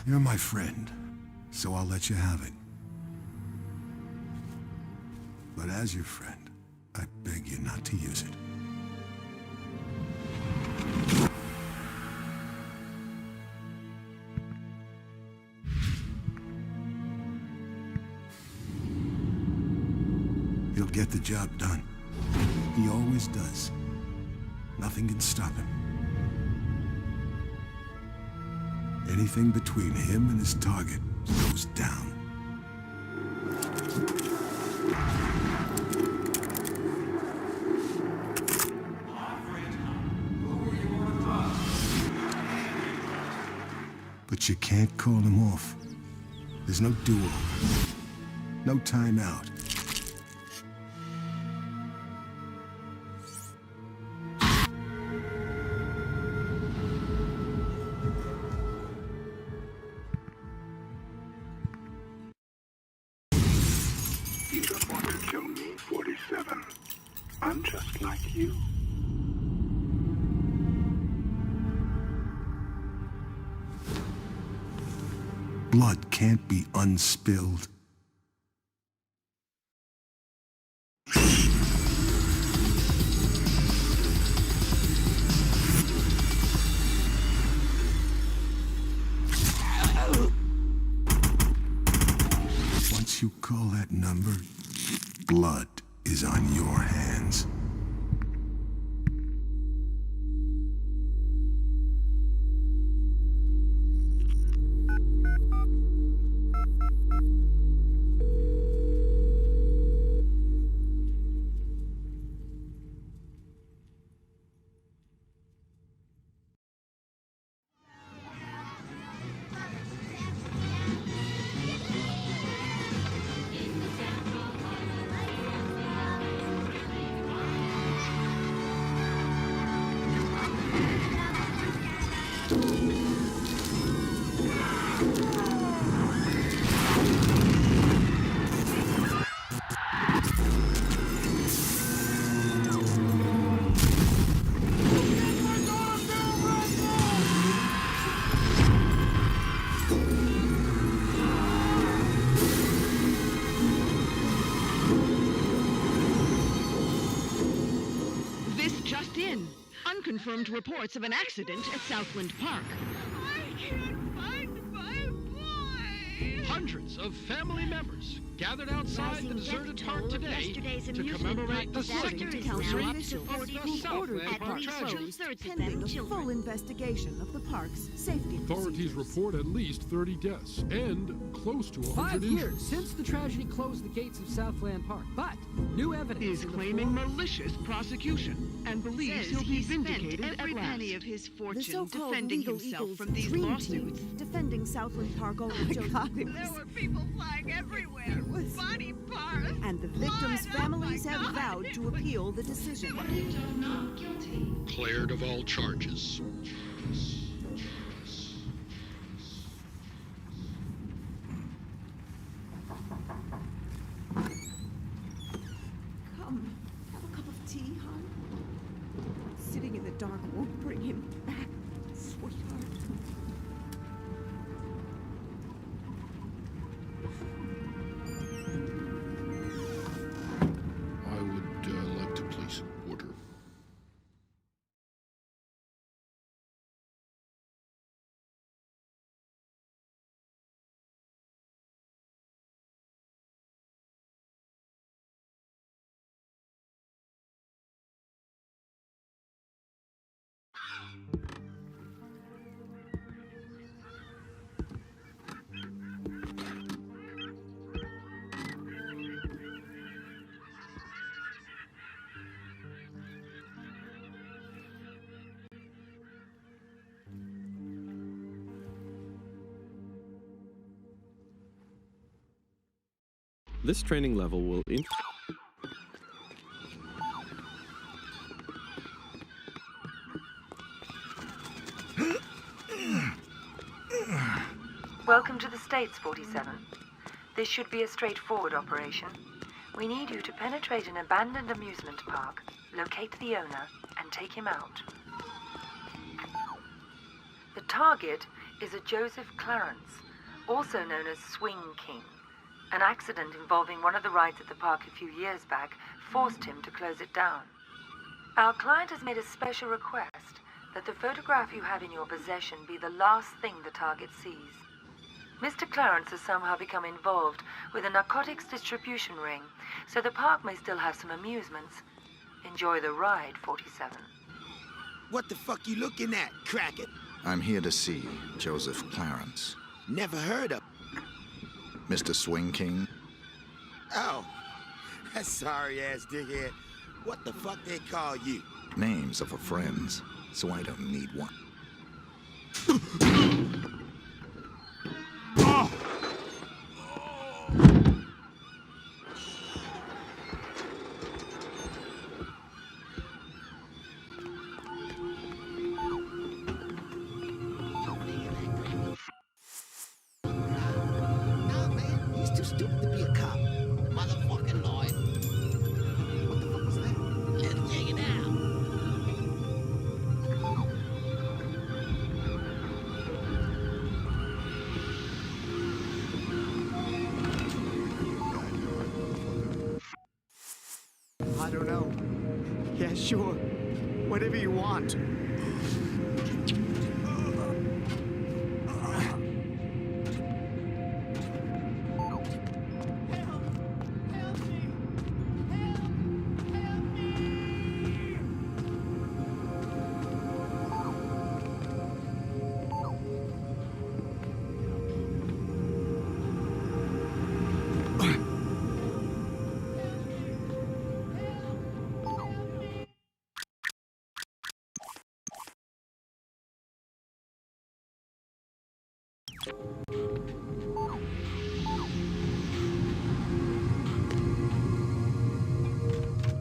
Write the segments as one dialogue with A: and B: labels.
A: You're my friend, so I'll let you have it. But as your friend, I beg you not to use it. He'll get the job done. He always does. Nothing can stop him. Anything between him and his target goes down. But you can't call him off. There's no do-over. No timeout.
B: You don't want to kill me, 47. I'm just like you.
A: Blood can't be unspilled. Once you call that number, blood is on your hands.
C: Unconfirmed reports of an accident at Southland Park.
D: I can't find my boy!
E: Hundreds of family members gathered outside the deserted park today to commemorate the second anniversary of the Southland Park tragedy.
F: Pending a full investigation of the park's safety
G: Authorities report at least 30 deaths and close to 100
H: 5
G: injured.
H: years since the tragedy closed the gates of Southland Park, but new evidence
C: Is claiming malicious prosecution and believes he'll be vindicated at
D: every
C: last.
D: penny of his
F: The
D: fortune
F: so-called
D: defending
F: Legal
D: himself
F: Eagles
D: from these
F: Dream
D: lawsuits.
F: Team defending Southland Park owner Joe.
D: There were people flying everywhere. Body parts.
F: And the victims' families have vowed to appeal the decision.
E: Cleared of all charges.
F: Come, have a cup of tea, hon. Sitting in the dark won't bring him back, sweetheart.
G: I would like to place an order.
I: This training level will
J: Welcome to the States, 47. This should be a straightforward operation. We need you to penetrate an abandoned amusement park, locate the owner, and take him out. The target is a Joseph Clarence, also known as Swing King. An accident involving one of the rides at the park a few years back forced him to close it down. Our client has made a special request that the photograph you have in your possession be the last thing the target sees. Mr. Clarence has somehow become involved with a narcotics distribution ring, so the park may still have some amusements. Enjoy the ride, 47.
K: What the fuck you looking at, Crackett?
L: I'm here to see Joseph Clarence.
K: Never heard of...
L: Mr. Swing King?
K: Oh, that sorry-ass dickhead. What the fuck they call you?
L: Names are for friends, so I don't need one.
K: I don't know. Yeah, sure. Whatever you want.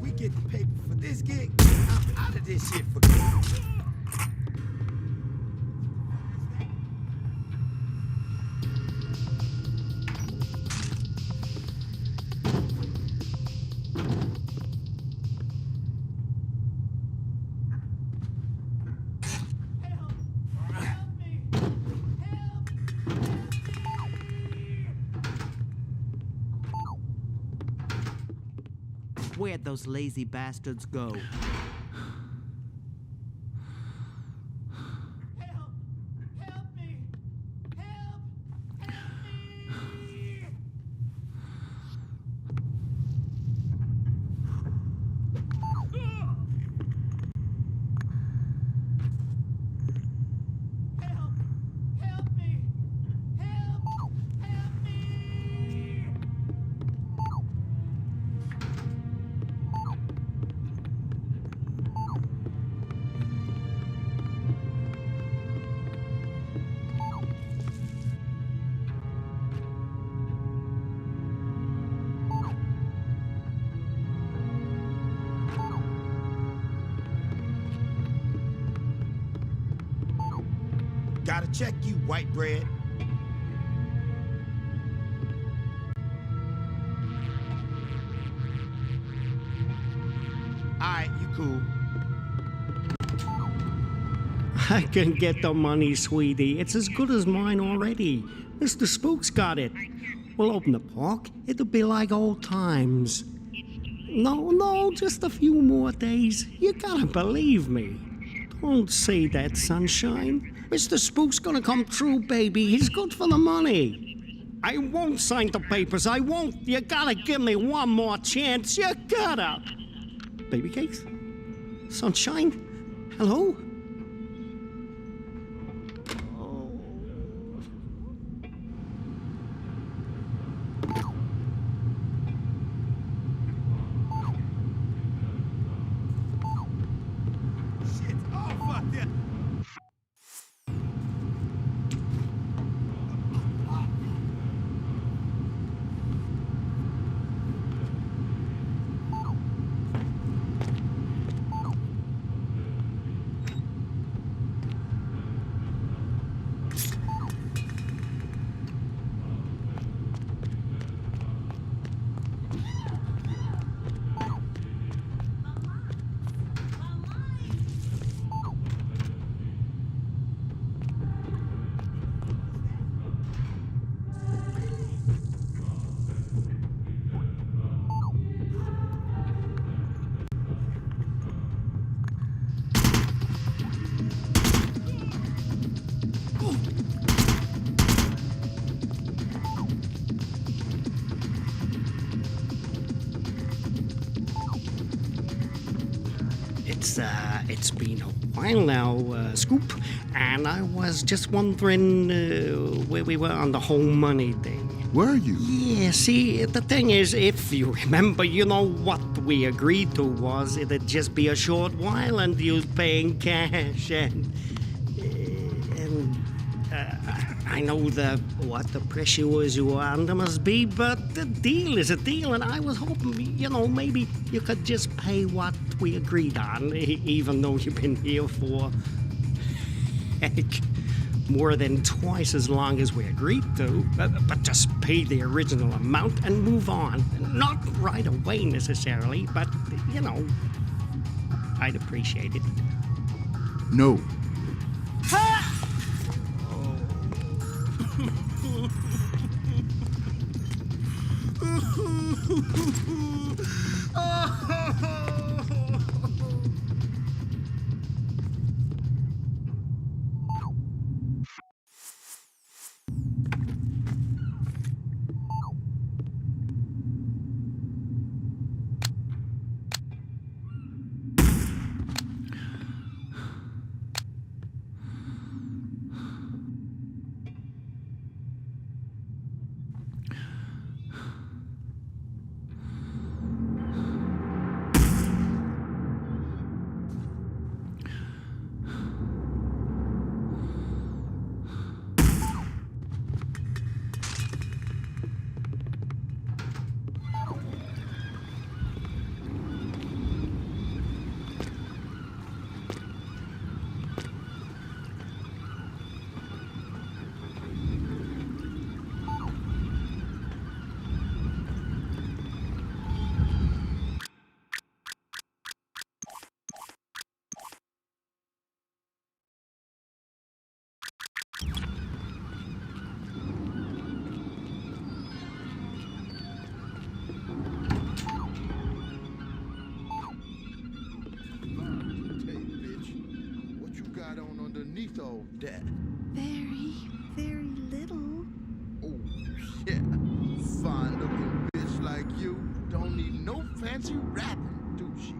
K: We get the paper for this gig. I'm out of this shit for good.
M: Where'd those lazy bastards go?
K: Gotta check you, white bread. Alright, you cool.
N: I can get the money, sweetie. It's as good as mine already. Mr. Spook's got it. We'll open the park. It'll be like old times. No, just a few more days. You gotta believe me. Don't say that, sunshine. Mr. Spook's gonna come through, baby. He's good for the money. I won't sign the papers. I won't. You gotta give me one more chance. You gotta. Baby cakes? Sunshine? Hello? It's been a while now, Scoop, and I was just wondering where we were on the whole money thing.
A: Were you?
N: Yeah, see, the thing is, if you remember, you know what we agreed to was it'd just be a short while and you'd paying cash, and I know the pressures you were under must be, but the deal is a deal, and I was hoping, maybe you could just pay what we agreed on, even though you've been here for, heck, more than twice as long as we agreed to. But just pay the original amount and move on. Not right away necessarily, but, I'd appreciate it.
A: No.
K: All that.
F: Very, very little.
K: Oh, yeah. Fine looking bitch like you don't need no fancy wrapping, do she?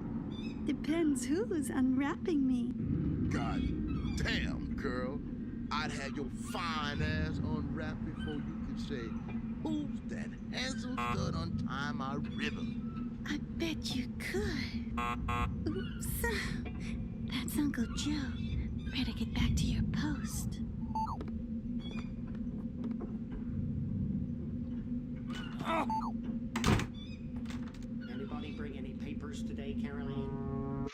F: Depends who's unwrapping me.
K: God damn, girl. I'd have your fine ass unwrapped before you could say, who's that handsome stud untie my ribbon?
F: I bet you could. Oops. That's Uncle Joe. Better get back to your post.
N: Anybody bring any papers today, Caroline?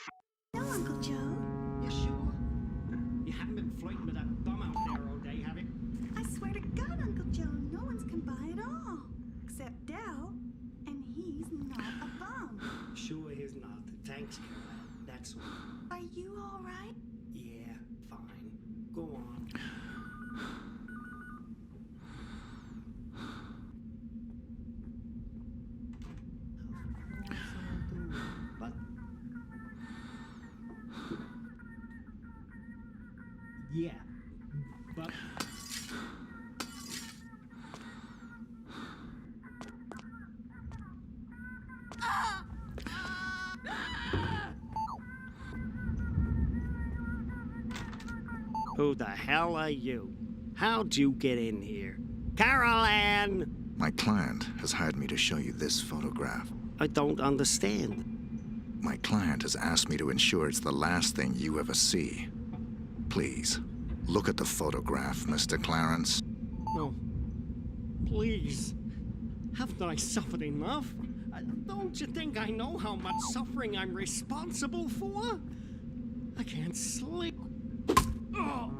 F: No, Uncle Joe.
N: You sure? You haven't been flirting with that bum out there all day, have you?
F: I swear to God, Uncle Joe, no one's come by at all. Except Dell. And he's not a bum.
N: Sure he's not. Thanks, Caroline. That's all.
F: Are you all right?
N: Yeah, fine. Go on. But yeah, but who the hell are you? How'd you get in here? Caroline!
L: My client has hired me to show you this photograph.
N: I don't understand.
L: My client has asked me to ensure it's the last thing you ever see. Please, look at the photograph, Mr. Clarence.
N: No. Please. Haven't I suffered enough? Don't you think I know how much suffering I'm responsible for? I can't sleep. Oh.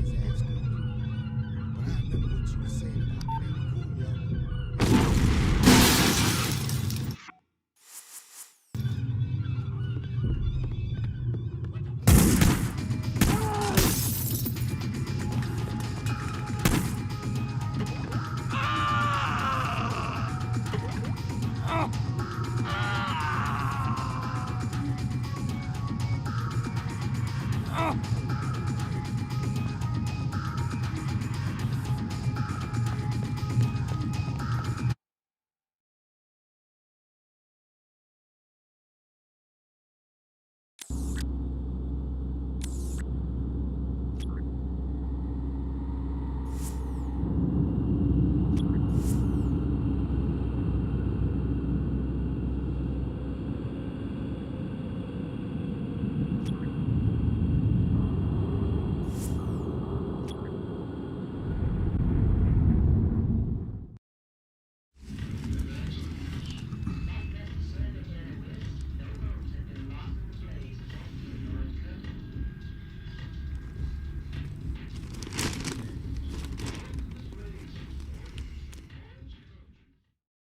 K: his ass goes. But I remember what you were saying about